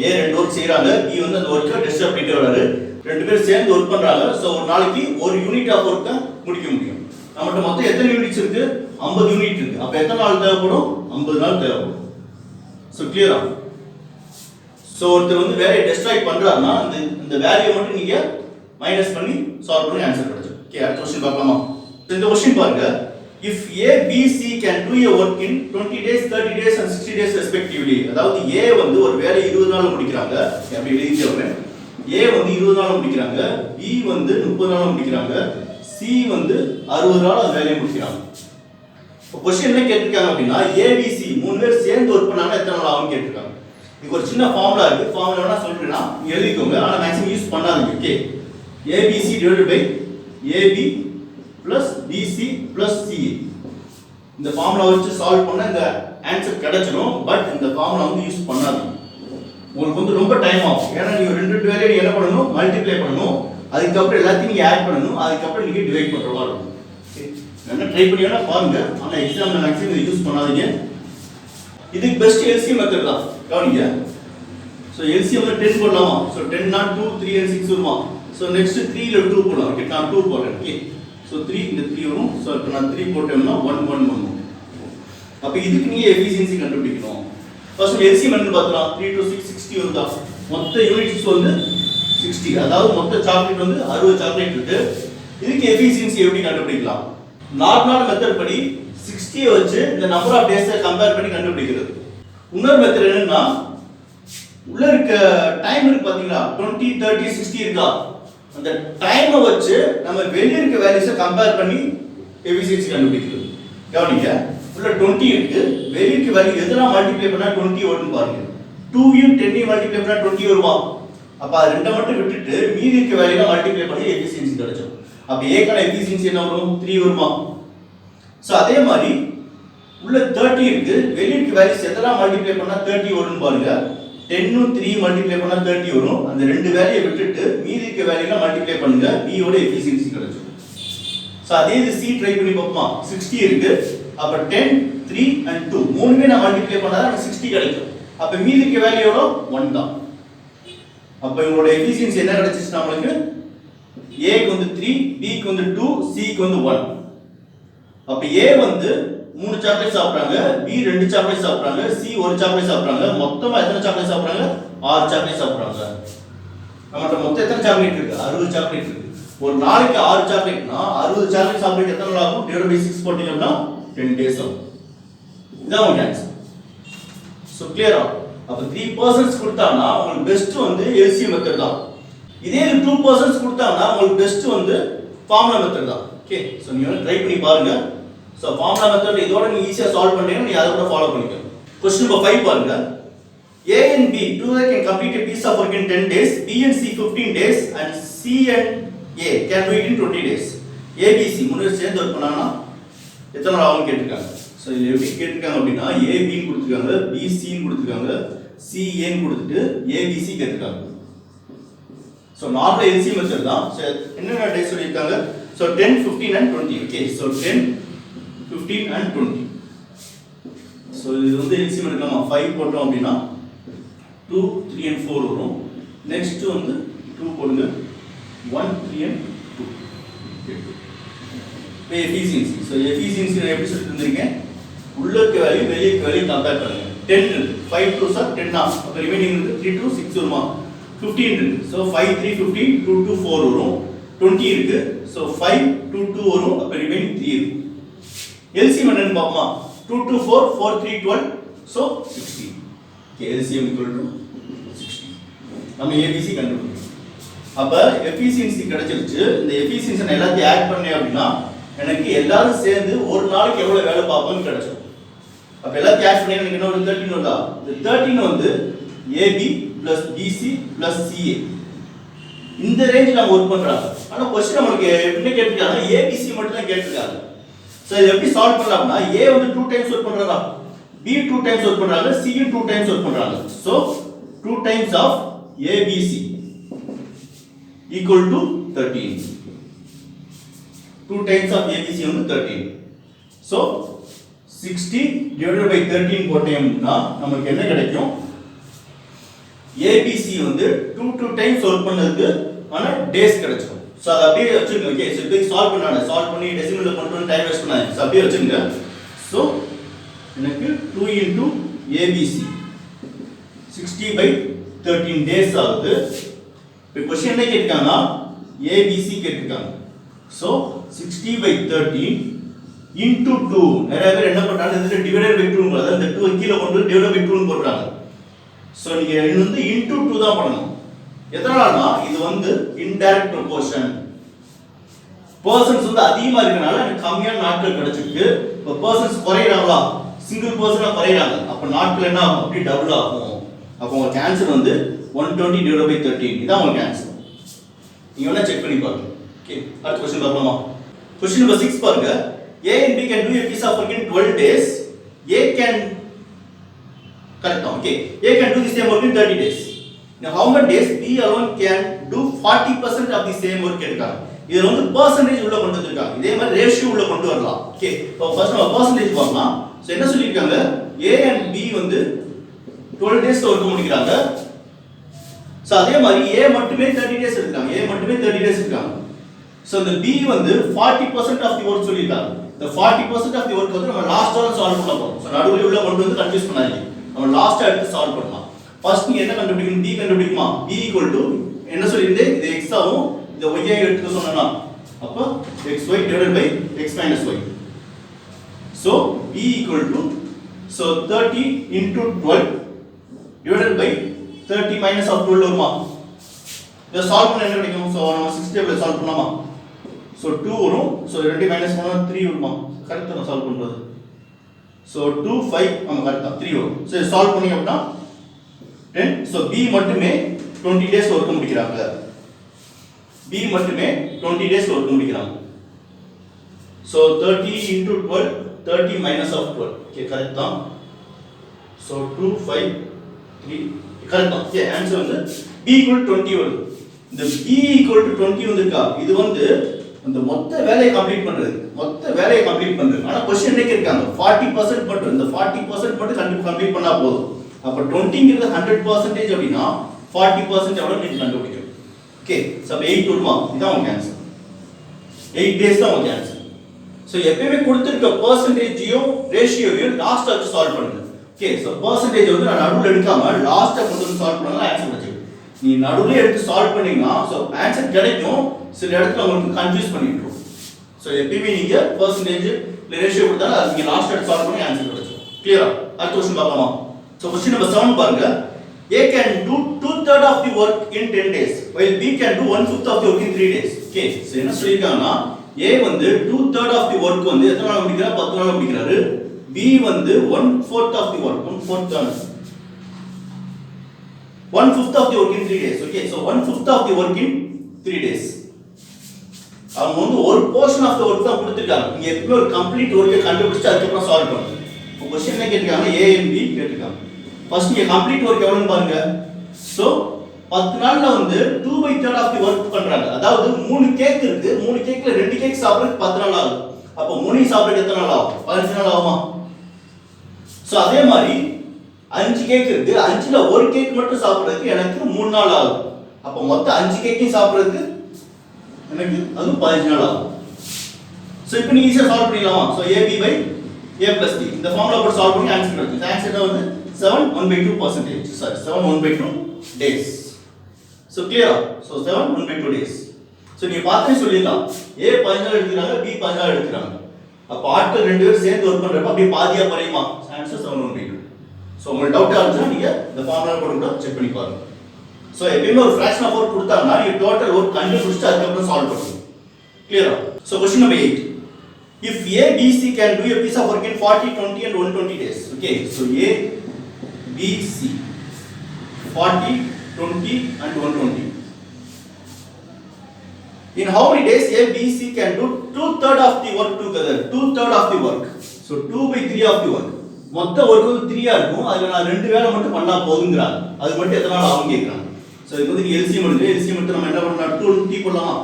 A ரெண்டு வர்க் செய்றாங்க, B வந்து அந்த வர்க்க டெஸ்ட்ராய் பண்ணிட்டு வராரு. ரெண்டு பேர் சேர்ந்து வர்க் பண்றாங்க. சோ ஒரு நாளைக்கு ஒரு யூனிட் ஆஃப் வர்க்க முடிக்க முடியும். நம்மட்ட மொத்தம் எத்தனை யூனிட்ஸ் இருக்கு? 50 யூனிட் இருக்கு. அப்ப எத்தனை நாள் தேவைப்படும்? 50 நாள் தேவைப்படும். சோ கிளியரா? சோ ஒருத்தர் வந்து வேலையை டெஸ்ட்ராய் பண்றாருன்னா இந்த வேல்யூ மட்டும் நீங்க மைனஸ் பண்ணி சால்வ் பண்ணி ஆன்சர் கிடைச்சிடும். ஓகே, அடுத்த क्वेश्चन பார்க்கலாமா? இந்த क्वेश्चन பாருங்க. If A B C can do a work in 20 days, 30 days and 60 days respectively. அதாவது A வந்து ஒரு வேலையை 20 நாள்ல முடிக்கறாங்க. அப்படி எழுதிக்கிறேன். A வந்து 20 நாள்ல முடிக்கறாங்க, B வந்து 30 நாள்ல முடிக்கறாங்க, C வந்து 60 நாள்ல அந்த வேலையை முடிக்கறாங்க. இப்போ क्वेश्चन என்ன கேட்டிருக்காங்க அப்படினா ABC மூணு பேர் சேர்ந்து வர்க் பண்ணாங்க எத்தனை நாள் ஆகும் கேட்டிருக்காங்க. இதுக்கு ஒரு சின்ன ஃபார்முலா இருக்கு. ஃபார்முலா வேணா சொல்றேன்னா எழுதிக்கோங்க. ஆனா மேக்ஸிமம் யூஸ் பண்ணாதீங்க. Okay, ABC divided by AB plus BC plus CA. இந்த ஃபார்முலா வச்சு சால்வ் பண்ணா இந்த ஆன்சர் கிடைச்சிடும். பட் இந்த ஃபார்முலா வந்து யூஸ் பண்ணாதீங்க. உங்களுக்கு வந்து ரொம்ப டைம் ஆகும். ஏன்னா நீங்க ரெண்டு வேலையை என்ன பண்ணணும்? மல்டிப்ளை பண்ணணும். அதுக்கு அப்புறம் எல்லாத்தையும் நீங்க ஆட் பண்ணணும். அதுக்கு அப்புறம் நீங்க டிவைட் பண்ற மாதிரி இருக்கும். என்ன ட்ரை பண்ணி வேணா பாருங்க. ஆனா எக்ஸாம்ல மேக்ஸிமம் இதை யூஸ் பண்ணாதீங்க. இதுக்கு பெஸ்ட் LCM மெத்தட் தான். கவனிங்க. சோ LCM ல 10 போடலாமா? சோ 10 னா 2 3 and 6 வருமா? சோ நெக்ஸ்ட் 3 ல 2 போடலாம். ஓகே, நான் 2 போடுறேன். ஓகே, சோ 3 இந்த 3 வரும். சோ இப்போ நான் 3 போட்டேன்னா 1 1 1. அப்ப இதுக்கு நீங்க எஃபிஷியன்சி கண்டுபிடிக்கணும். ஃபர்ஸ்ட் LCM என்ன பார்த்தலாம்? 3 to 6 60 வருதா? மொத்த யூனிட்ஸ் வந்து 60. அதாவது மொத்த சாக்லேட் வந்து 60 சாக்லேட் இருக்கு. இதுக்கு எஃபிஷியன்சி எப்படி கண்டுபிடிக்கலாம்? நார்மல் மெத்தட் படி 60 வச்சு இந்த நம்பர் ஆஃப் டேஸ் கம்பேர் பண்ணி கண்டுபிடிக்கிறது. இன்னொரு மெத்தட் என்னன்னா உள்ள இருக்க டைம் இருக்கு பாத்தீங்களா 20 30 60 இருக்கா அந்த டைமை வச்சு நம்ம வெளிய இருக்க வேல்யூஸை கம்பேர் பண்ணி எஃபிஷியன்சி கண்டுபிடிக்கிறது. கவனிங்க உள்ள 20 இருக்கு வெளிய இருக்க வேல்யூ எதெல்லாம் மல்டிப்ளை பண்ணா 20 வரும்னு பாருங்க. 2 யும் 10 யும் மல்டிப்ளை பண்ணா 20 வருமா? அப்ப அது ரெண்டை மட்டும் விட்டுட்டு மீதி இருக்க வேல்யூல மல்டிப்ளை பண்ணி எஃபிஷியன்சி கிடைக்கும். அப்ப a கான எஃபிஷியன்சி என்ன வரும் 3 வருமா? சோ அதே மாதிரி உள்ள 30 இருக்கு வெளிய இருக்க வேல்யூஸ் எதெல்லாம் மல்டிப்ளை பண்ணா 30 வரும்னு பாருங்க. 10 ம் 3 மல்டிப்ளை பண்ணா 30 வரும். அந்த ரெண்டு வேல்யூவை விட்டுட்டு மீதி இருக்க வேல்யூல மல்டிப்ளை பண்ணுங்க b ஓட எஃபிஷியன்சி கிடைக்கும். சோ அதே இது c ட்ரை பண்ணி பாப்போமா 60 இருக்கு அப்ப 10 3 and 2 மூணுமே நான் மல்டிப்ளை பண்ணா எனக்கு 60 கிடைக்கும். அப்ப மீதி இருக்க வேல்யூ எவ்வளோ 1 தான். அப்ப இவங்களோட எஃபிஷியன்சி என்ன கிடைச்சிச்சு நமக்கு a க்கு வந்து 3 b க்கு வந்து 2 c க்கு வந்து 1. அப்ப a வந்து 3 சாக்லேட் சாப்பிடுறாங்க b 2 சாக்லேட் சாப்பிடுறாங்க c 1 சாக்லேட் சாப்பிடுறாங்க மொத்தமா எத்தனை சாக்லேட் சாப்பிடுறாங்க 6 சாக்லேட் சாப்பிடுறாங்க. நம்மட்ட மொத்தம் எத்தனை சாக்லேட் இருக்கு 60 சாக்லேட் இருக்கு. ஒரு நாளைக்கு 6 சாக்லேட்னா 60 சாக்லேட் சாப்பிட்டு எத்தனை நாள் ஆகும் டிவைட் பை 6 போட்டீங்கன்னா 10 டேஸ் ஆகும். இதான் உங்க ஆன்சர். சோ கிளியரா? அப்ப 3% கொடுத்தானா உங்களுக்கு பெஸ்ட் வந்து LCM மெத்தட் தான். இதே 2% கொடுத்தானா உங்களுக்கு பெஸ்ட் வந்து ஃபார்முலா மெத்தட் தான். ஓகே சோ நீங்க ட்ரை பண்ணி பாருங்க. சோ ஃபார்முலா மெத்தட் இதோட நீங்க ஈஸியா சால்வ் பண்ணீங்கன்னா நீங்க அத கூட ஃபாலோ பண்ணிக்கலாம். क्वेश्चन நம்பர் 5 பாருங்க. A and B together can complete a piece of work in 10 days, B and C 15 days and C and A can do it in 20 days. A B C மூணு சேர்ந்து work பண்ணானா எத்தனை நாள் ஆகும் கேட்டிருக்காங்க. So இது எப்படி கேட்டிருக்காங்க அப்படினா A B ன்னு கொடுத்திருக்காங்க, B C ன்னு கொடுத்திருக்காங்க, C A ன்னு கொடுத்துட்டு A B C கேட்டிருக்காங்க. சோ நார்மல் LCM மெத்தட் தான். சோ என்னென்ன டேஸ் சொல்லிருக்காங்க? So 10 15 and 20. Okay so 10 15 and 20. So இது வந்து LCM எடுக்கலாமா 5 போட்டோம் அப்படினா 2 3 and 4 வரும். நெக்ஸ்ட் வந்து 2 போடுங்க 1 3 and 2. இப்போ எஃபிஷியன்சி. சோ எஃபிஷியன்சி நான் எப்படி சொல்லிட்டு இருந்திருக்கேன் உள்ள இருக்க வேல்யூ வெளிய இருக்க வேல்யூ கம்பேர் பண்ணுங்க. 10 இருக்கு 5 2 சார் 10 தான். அப்ப ரிமைனிங் இருக்கு 3 2 6 வருமா? 15 இருக்கு. சோ 5 3 15 2 2 4 வரும். 20 இருக்கு. சோ 5 2 2 வரும். அப்ப ரிமைனிங் 3 இருக்கு. LCM என்னன்னு பாப்போமா? 2 2 4 4 3 12 so 60. Okay, LCM equal to 60. நம்ம ABC கண்டுபிடிக்கணும். அப்ப எஃபிஷியன்சி கிடைச்சிருச்சு. இந்த எஃபிஷியன்சி நான் எல்லாத்தையும் ஆட் பண்ணேன் அப்படினா எனக்கு எல்லாரும் சேர்ந்து ஒரு நாளைக்கு எவ்வளவு வேலை பார்ப்போம்னு கிடைச்சிடும். அப்ப எல்லாத்தையும் ஆட் பண்ணி எனக்கு என்ன ஒரு 13 வருதா? இந்த 13 வந்து AB plus BC plus CA இந்த ரேஞ்ச் நம்ம வர்க் பண்றாங்க. ஆனா क्वेश्चन நமக்கு என்ன கேட்டிருக்காங்க ABC மட்டும் தான் கேட்டிருக்காங்க. சோ இத எப்படி சால்வ் பண்ணலாம்னா A வந்து 2 டைம்ஸ் வர்க் பண்றதா B 2 டைம்ஸ் வர்க் பண்றாங்க C 2 டைம்ஸ் வர்க் பண்றாங்க. So 2 times of ABC equal to 13. 2 times of ABC வந்து 13. So 60 divided by 13 போட்டோம்னா நமக்கு என்ன கிடைக்கும்? ABC வந்து 2 டைம்ஸ் வர்க் பண்ணதுக்கு ஆன டேஸ் கிடைக்கும். சோ அத அப்படியே வச்சுங்க. ஓகே சோ இப்போ சால்வ் சால்வ் பண்ணி டெசிமல்ல கொண்டு வந்து டைம் வேஸ்ட் பண்ணாதீங்க. சோ அப்படியே வச்சுங்க. சோ எனக்கு 2 into ABC 60 by 13 days ஆகுது. இப்போ क्वेश्चन என்ன கேட்டிருக்காங்கன்னா ABC கேட்டிருக்காங்க. சோ 60 by 13 into 2 நிறைய பேர் என்ன பண்றாங்க இதுல டிவைடட் பை 2 ங்கறது அந்த 2 கீழ கொண்டு வந்து டிவைடட் பை 2 ன்னு போடுறாங்க. சோ நீங்க இது வந்து into 2 தான் பண்ணணும். எதனாலனா இது வந்து இன்டைரக்ட் ப்ரொபோர்ஷன். பர்சன்ஸ் வந்து அதிகமா இருக்கனால எனக்கு கம்மியான நாட்கள் கிடைச்சிருக்கு. இப்போ பர்சன்ஸ் குறையறாங்களா சிங்கிள் பர்சனா குறையறாங்க. அப்ப நாட்கள் என்ன ஆகும் அப்படி டபுள் ஆகும். அப்ப உங்களுக்கு ஆன்சர் வந்து 120 divided by 13 இதான் உங்களுக்கு ஆன்சர். நீங்க வேணா செக் பண்ணி பாருங்க. ஓகே அடுத்த क्वेश्चन பார்ப்போமா? क्वेश्चन நம்பர் 6 பாருங்க. A and B can do a piece of work in 12 days. A can correct. Okay. A can do the same work in 30 days. Now how many days B alone can do 40% of the same work கேட்காங்க. இதுல வந்து percentage உள்ள கொண்டு வந்திருக்காங்க. இதே மாதிரி ratio உள்ள கொண்டு வரலாம். ஓகே. இப்போ ஃபர்ஸ்ட் நம்ம percentage பார்க்கலாம். சோ என்ன சொல்லிருக்காங்க? A and B வந்து 12 days வர்க் முடிக்கறாங்க. சோ அதே மாதிரி A மட்டுமே 30 days எடுத்துட்டாங்க. A மட்டுமே 30 days எடுத்துட்டாங்க. சோ இந்த B வந்து 40% of the work சொல்லிருக்காங்க. இந்த 40% of the work வந்து நம்ம லாஸ்டா சால்வ் பண்ண போறோம். சோ நடுவுல உள்ள கொண்டு வந்து கன்ஃபியூஸ் பண்ணாதீங்க. நம்ம லாஸ்டா எடுத்து சால்வ் பண்ணலாம். ஃபர்ஸ்ட் நீங்க என்ன கண்டுபிடிக்கணும்? B கண்டுபிடிக்குமா? B என்ன சொல்லிருந்தே இது x ஆவும் இந்த y ஐ எடுத்துக்க சொன்னேனா அப்ப xy divided by x minus y So B equal to, so 30 into 12 divided by 30 minus of 12 வருமா? இதை சால்வ் பண்ண என்ன கிடைக்கும்? ஸோ நம்ம 6 டேபிள் சால்வ் பண்ணலாமா? ஸோ 2 வரும். ஸோ 2 மைனஸ் பண்ணால் 3 வருமா? கரெக்டாக நான் சால்வ் பண்ணுறது. ஸோ 2 5 நம்ம கரெக்டாக 3 வரும். ஸோ சால்வ் பண்ணி அப்படின்னா 10. ஸோ B மட்டுமே 20 டேஸ் ஒர்க் முடிக்கிறாங்க. B மட்டுமே 20 டேஸ் ஒர்க் முடிக்கிறாங்க. So 30 into 12 30 minus of 12. Okay correct தான். ஸோ 2 5 3 கரெக்ட் தான். ஓகே ஆன்சர் வந்து B equal 20 வருது. இந்த B equal to 20 வந்திருக்கா, இது வந்து அந்த மொத்த வேலையை கம்ப்ளீட் பண்றது, ஆனா क्वेश्चन என்ன கேட்காங்க 40% மட்டும், இந்த 40% மட்டும் கம்ப்ளீட் பண்ணா போதும். அப்ப 20ங்கிறது 100% அப்படினா 40% எவ்வளவு நீங்க கண்டுபிடிக்கணும். ஓகே சோ 8 வருமா? இதான் உங்க ஆன்சர். 8 டேஸ் தான் உங்க ஆன்சர். சோ எப்பவுமே கொடுத்திருக்க பெர்சன்டேஜையும் ரேஷியோவையும் லாஸ்டா வச்சு சால்வ் பண்ணுங்க. ஓகே சோ பெர்சன்டேஜ் வந்து நான் நடுவுல எடுக்காம லாஸ்டா கொண்டு வந்து சால்வ் பண்ணா ஆன்சர் கிடைக்கும். நீ நடுவுல எடுத்து சால்வ் பண்ணீங்கன்னா சோ ஆன்சர் கிடைக்கும், சில இடத்துல உங்களுக்கு கன்ஃபியூஸ் பண்ணிடுறோம். சோ எப்பவுமே நீங்க பெர்சன்டேஜ் ரேஷியோ கொடுத்தா நீங்க லாஸ்ட் எடுத்து சால்வ் பண்ணி ஆன்சர் கிடைக்கும். கிளியரா? அடுத்த क्वेश्चन பார்க்கலாமா? சோ क्वेश्चन நம்பர் 7 பாருங்க. A can do 2/3 of the work in 10 days while B can do 1/5 of the work in 3 days. Okay so என்ன சொல்லிருக்காங்கன்னா A வந்து 2/3 of the work வந்து எத்தனை நாள் முடிக்கிறாரு? 10 நாள் முடிக்கிறாரு. B வந்து 1/4 of the work, 1/4 தான் 1/5 of the work in 3 days. Okay, so 1/5 of the work in 3 days. அவங்க வந்து ஒரு போர்ஷன் ஆஃப் தி வொர்க் தான் கொடுத்திருக்காங்க. நீங்க எப்பவுமே ஒரு கம்ப்ளீட் வொர்க்கை கண்டுபிடிச்சு அதுக்கு அப்புறம் சால்வ் பண்ணுங்க. இப்போ क्वेश्चन என்ன கேட்டிருக்காங்க? A and B கேட்டிருக்காங்க. ஃபர்ஸ்ட் நீங்க கம்ப்ளீட் வொர்க் எவ்வளவுன்னு பாருங்க. சோ 10 நாள்ல வந்து 2/3 ஆஃப் தி வொர்க் பண்றாங்க. அதாவது 3 கேக் இருக்கு. 3 கேக்ல 2 கேக் சாப்பிடுறதுக்கு 10 நாள் ஆகும். அப்போ 3 சாப்பிடுறதுக்கு எத்தனை நாள் ஆகும்? 15 நாள் ஆகுமா? சோ அதே மாதிரி 5 கேக் இருக்கு. 5ல ஒரு கேக் மட்டும் சாப்பிடுறதுக்கு எனக்கு 3 நாள் ஆகும். அப்ப மொத்தம் 5 கேக்கையும் சாப்பிடுறதுக்கு எனக்கு அது 15 நாள் ஆகும். சோ இப்போ நீங்க ஈஸியா சால்வ் பண்ணிடலாமா? So AB by A plus D இந்த ஃபார்முலா போட்டு சால்வ் பண்ணி ஆன்சர் கிடைக்கும். ஆன்சர் வந்து 7 1/2%. Sorry 7 1/2 days. சோ கிளியரா? So 7 1/2 days. சோ நீங்க பார்த்தே சொல்லிடலாம். A 15 நாள் எடுத்துறாங்க, B 15 நாள் எடுத்துறாங்க. அப்ப ஆட்கள் ரெண்டு பேரும் சேர்ந்து வர்க் பண்றப்ப அப்படியே பாதியா குறையுமா? ஆன்சர் 7 1/2. சோ உங்களுக்கு டவுட் ஆச்சுன்னா நீங்க இந்த ஃபார்முலா போட்டு கூட செக் பண்ணி பாருங்க. சோ எப்பவுமே ஒரு fraction of work கொடுத்தாங்கன்னா நீங்க டோட்டல் work கண்டுபிடிச்சு அதுக்கு அப்புறம் சால்வ் பண்ணுங்க. கிளியரா? So question number 8. If A B C can do a piece of work in 40 20 and 120 days. Okay, so A B C 40 20 and 120. In how many days A B C can do 2/3 of the work together? 2/3 of the work. So 2/3 of the work. மொத்த work வந்து 3 இருக்கும். அதுல நான் ரெண்டு வேளை மட்டும் பண்ணா போதுங்கறாங்க. அது மட்டும் எத்தனை நாள் ஆகும் கேக்குறாங்க. சோ இது வந்து LCM எடுத்து நம்ம என்ன பண்ணலாம்? 20 போடலாமா?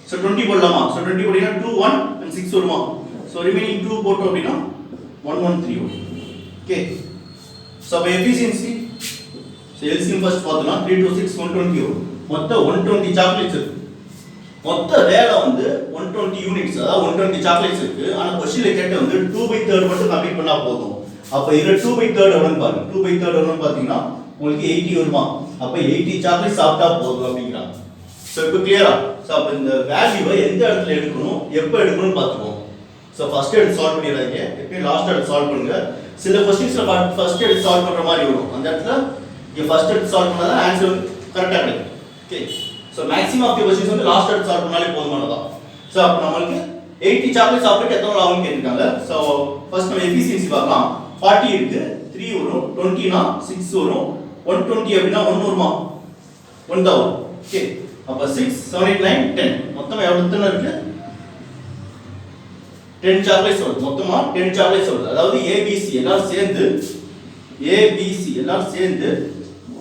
சோ 20 போடலாமா? சோ 20 போடினா 2 1 and 6 வருமா? சோ ரிமைனிங் 2 போட்டோம் அப்படினா 113 வரும். ஓகே. சோ அப்ப எஃபிஷியன்சி சோ LCM ஃபர்ஸ்ட் பார்த்தோம்னா 3 to 6 120 வரும். மொத்தம் 120 சாக்லேட்ஸ் இருக்கு. மொத்த வேலை வந்து 120 யூனிட்ஸ், அதாவது 120 சாக்லேட்ஸ் இருக்கு. ஆனா क्वेश्चनல கேட்ட வந்து 2/3 மட்டும் கம்ப்ளீட் பண்ணா போதும். அப்ப இதுல 2/3 எவ்வளவுன்னு பாருங்க. 2/3 எவ்வளவுன்னு பாத்தீங்கன்னா உங்களுக்கு 80 வருமா? அப்ப 80 சாக்லேட் சாப்பிட்டா போதும் அப்படிங்கறாங்க. சோ இப்போ கிளியரா? சோ அப்ப இந்த வேல்யூவை எந்த இடத்துல எடுக்கணும், எப்ப எடுக்கணும்னு பாத்துவோம். சோ ஃபர்ஸ்ட் எடுத்து சால்வ் பண்ணிடுறாங்க. எப்பவும் லாஸ்ட் எடுத்து சால்வ் பண்ணுங்க. சில क्वेश्चंसல ஃபர்ஸ்ட் எடுத்து சால்வ் பண்ற மாதிரி வரும். அந்த இடத்துல நீங்க ஃபர்ஸ்ட் எடுத்து சால்வ் பண்ணா தான் ஆன்சர் கரெக்ட்டா கிடைக்கும். Okay. So maximum of the questions வந்து லாஸ்ட் எடுத்து சால்வ் பண்ணாலே போதுமானதா. சோ அப்ப நமக்கு 80 சாக்லேட் சாப்பிட்டு எத்தனை நாள் ஆகும்னு கேட்டிருக்காங்க. சோ ஃபர்ஸ்ட் நம்ம எஃபிஷியன்சி பார்க்கலாம். 40 இருக்கு, 3 வரும். 20 னா 6 வரும். 120 அப்படினா 1 வருமா? 1 தான் வரும். ஓகே. அப்ப 6 7 8 9 10 மொத்தமா எவ்வளவு இருக்கு? 10 சாக்லேட்ஸ் வருது. மொத்தமா 10 சாக்லேட்ஸ் வருது. அதாவது ABC எல்லாம் சேர்ந்து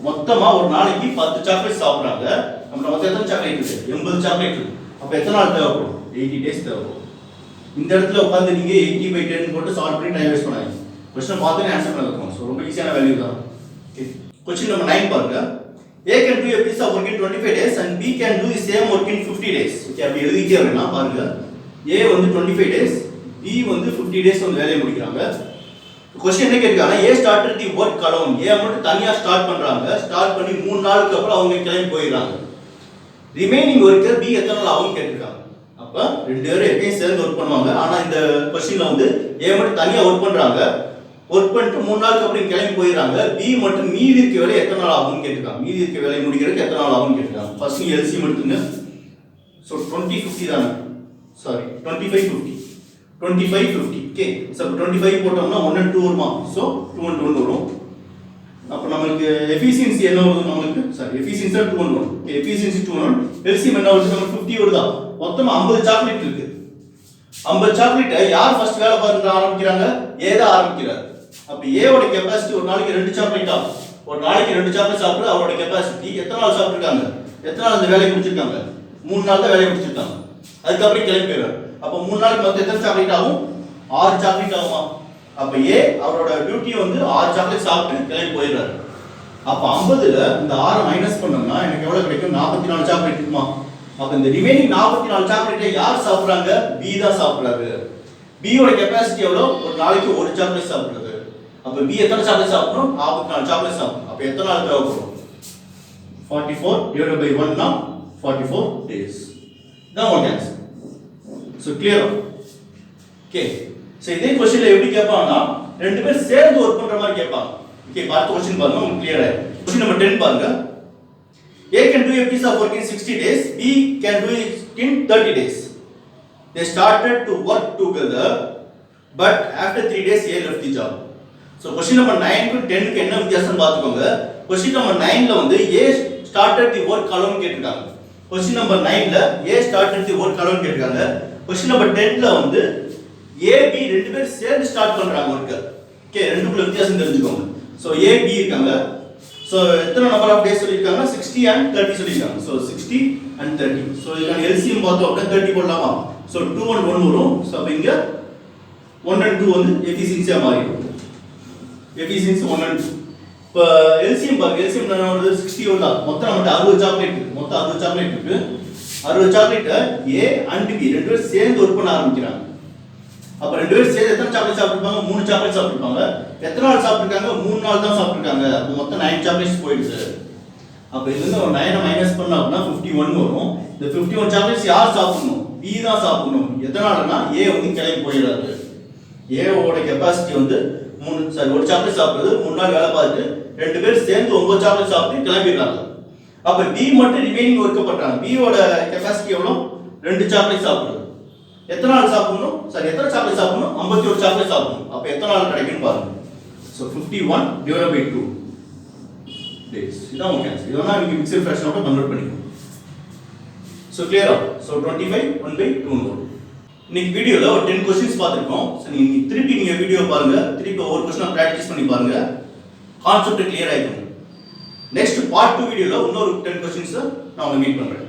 மொத்தமா ஒரு நாளைக்கு 10 சாக்லேட் சாப்பிடுறாங்க. நம்ம மொத்தம் எத்தனை சாக்லேட் இருக்கு? 80 சாக்லேட் இருக்கு. அப்ப எத்தனை நாள் தேவைப்படும்? 80 டேஸ் தேவைப்படும். இந்த இடத்துல உட்கார்ந்து நீங்க 80/10 போட்டு சால்வ் பண்ணி டைம் வேஸ்ட் பண்ணாதீங்க. क्वेश्चन பார்த்தே ஆன்சர் பண்ணலாம். சோ ரொம்ப ஈஸியான வேல்யூ தான். ஓகே. क्वेश्चन நம்பர் 9 பாருங்க. A can do a piece of work in 25 days and B can do the same work in 50 days. Okay, அப்படி எழுதிட்டே வரேன்னா பாருங்க. A வந்து 25 days, B வந்து 50 days வந்து வேலையை முடிக்கறாங்க. क्वेश्चन என்ன கேக்குறாங்க? A started the work alone. A மட்டும் தனியா ஸ்டார்ட் பண்றாங்க. ஸ்டார்ட் பண்ணி 3 நாளுக்கு அப்புறம் அவங்க கிளம்பி போயிடுறாங்க. ரிமைனிங் ஒர்க்கர் B எத்தனை நாள் ஆகும் கேட்டிருக்காங்க. அப்ப அப்போ ரெண்டு பேரும் எப்பயும் சேர்ந்து ஒர்க் பண்ணுவாங்க. ஆனால் இந்த கொஸ்டின்ல வந்து ஏ மட்டும் தனியாக ஒர்க் பண்ணுறாங்க. ஒர்க் பண்ணிட்டு 3 நாளுக்கு அப்புறம் கிளம்பி போயிடுறாங்க. பி மட்டும் மீதி இருக்க வேலை எத்தனை நாள் ஆகும்னு கேட்டிருக்காங்க. மீதி இருக்க வேலை முடிக்கிறதுக்கு எத்தனை நாள் ஆகும்னு கேட்டிருக்காங்க. ஃபர்ஸ்ட் நீ எல்சிஎம் எடுத்துங்க. ஸோ 2050 தானே, சாரி 2550 2550. ஓகே, ஸோ 25 போட்டோம்னா 1 and 2 வருமா? ஸோ 2 and 1 வரும். அப்போ நமக்கு எஃபிஷியன்சி என்ன வருது? நம்மளுக்கு sorry efficiency 2 and 1. Okay, efficiency 2 and 1. LCM என்ன வருது? நமக்கு 50 வருதா? மொத்தமா 50 சாக்லேட் இருக்கு. 50 சாக்லேட்டை யார் ஃபர்ஸ்ட் வேலை பார்க்க ஆரம்பிக்கிறாங்க? ஏ தான் ஆரம்பிக்கிறார். அப்ப ஏ ஓட கெபாசிட்டி ஒரு நாளைக்கு 2 சாக்லேட் ஆகும். ஒரு நாளைக்கு 2 சாக்லேட் சாப்பிட்டு அவரோட கெபாசிட்டி எத்தனை நாள் சாப்பிட்டுருக்காங்க? எத்தனை நாள் அந்த வேலையை முடிச்சிருக்காங்க? 3 நாள் தான் வேலையை முடிச்சிருக்காங்க. அதுக்கப்புறம் கிளம்பி போயிடுவார். அப்போ 3 நாளைக்கு மொத்தம் எத்தனை சாக்லேட் ஆகும்? 6 சாக்லேட் ஆகுமா? அப்ப ஏ அவரோட டியூட்டி வந்து 6 சாக்லேட் சாப்பிட்டு கிளம்பி போயிடுறாரு. அப்ப 50ல இந்த 6 மைனஸ் பண்ணோம்னா எனக்கு எவ்வளவு கிடைக்கும்? 44 சாக்லேட் இருக்குமா? அப்ப இந்த ரிமைனிங் 44 சாக்லேட்டை யார் சாப்பிடுறாங்க? பி தான் சாப்பிடுறாரு. பி ஓட கெபாசிட்டி எவ்வளவு? ஒரு நாளைக்கு 1 சாக்லேட் சாப்பிடுறது. அப்ப பி எத்தனை சாக்லேட் சாப்பிடணும்? 44 சாக்லேட் சாப்பிடணும். அப்ப எத்தனை நாள் தேவைப்படும்? 44 divided by 1 னா 44 days. இதான் உங்க ஆன்சர். சோ கிளியரா? ஓகே, சோ இதே क्वेश्चनல எப்படி கேட்பாங்கன்னா ரெண்டு பேர் சேர்ந்து வர்க் பண்ற மாதிரி கேட்பாங்க. ஓகே, அடுத்த क्वेश्चन பாருங்க, உங்களுக்கு கிளியரா இருக்கும். क्वेश्चन நம்பர் 10 பாருங்க. A can do a piece of work in 60 days, B can do it in 30 days. They started to work together, but after 3 days A left the job. So question number 9 to 10 க்கு என்ன வித்தியாசம் பாத்துக்கோங்க. question number 9 ல வந்து A started the work alone கேட்டிருக்காங்க. question number 9 ல A started the work alone கேட்டிருக்காங்க. question number 10 ல வந்து A B ரெண்டு பேரும் சேர்ந்து ஸ்டார்ட் பண்றாங்க work. ஓகே, ரெண்டுக்குள்ள வித்தியாசம் தெரிஞ்சுக்கோங்க. so A B இருக்காங்க. so எத்தனை நம்பர் ஆஃப் டேஸ் சொல்லிருக்காங்க? 60 and 30 சொல்லிருக்காங்க. so 60 and 30. so இதுக்கான LCM பார்த்தோம் அப்படினா 30 போடலாமா? so 2 and 1 வரும். so அப்ப இங்க 1 and 2 வந்து எஃபிஷியன்சியா மாறிடும். Efficiency 1 and 2. இப்போ LCM பாருங்க, LCM என்ன வருது? 60 வருதா? மொத்தம் நம்மட்ட 60 சாக்லேட் இருக்கு. மொத்தம் 60 சாக்லேட் இருக்கு. 60 சாக்லேட்டை A and B ரெண்டு பேரும் சேர்ந்து ஒர்க் பண்ண ஆரம்பிக்கிறாங்க. அப்ப ரெண்டு பேரும் சேர்ந்து எத்தனை சாக்லேட் சாப்பிட்டுருப்பாங்க? 3 சாக்லேட் சாப்பிட்டுருப்பாங்க. எத்தனை நாள் சாப்பிட்டுருக்காங்க? 3 நாள் தான் சாப்பிட்டுருக்காங்க. அப்போ மொத்தம் 9 சாக்லேட்ஸ் போயிடுச்சு. அப்ப இதுல இருந்து ஒரு 9 மைனஸ் பண்ணா அப்படினா 51 வரும். இந்த 51 சாக்லேட்ஸ் யார் சாப்பிடணும்? B தான் சாப்பிடணும். எதனாலனா A வந்து கிளம்பி போயிடாது. A ஓட கெபாசிட்டி வந்து 1 சாக்லேட் சாப்பிடுறது 3 நாள் வேலை பார்த்துட்டு ரெண்டு பேரும் சேர்ந்து 9 சாக்லேட் சாப்பிட்டு கிளம்பிடுறாங்க. அப்ப B மட்டும் ரிமைனிங் ஒர்க் பண்றாங்க. B ஓட கெபாசிட்டி எவ்வளவு? 2 சாக்லேட் சாப்பிடுறது. எத்தனை நாள் சாப்பிடணும்? சரி, எத்தனை சாக்லேட் சாப்பிடணும்? 51 சாக்லேட் சாப்பிடணும். அப்ப எத்தனை நாள் கிடைக்கும்னு பாருங்க. so 51 divided by 2 days. இதான் உங்க ஆன்சர். இதனா நீங்க மிக்ஸ்ட் ஃபிராக்ஷனோட கன்வர்ட் பண்ணிக்கணும். so clear-ஆ? so 25 1/2 வரும். இன்னைக்கு வீடியோல ஒரு 10 क्वेश्चंस பார்த்திருக்கோம். சோ நீங்க திருப்பி வீடியோ பாருங்க. திருப்பி ஒவ்வொரு क्वेश्चन பிராக்டீஸ் பண்ணி பாருங்க. கான்செப்ட் கிளியர் ஆயிடும். நெக்ஸ்ட் பார்ட் 2 வீடியோல இன்னொரு 10 क्वेश्चंस நான் உங்களை மீட் பண்றேன்.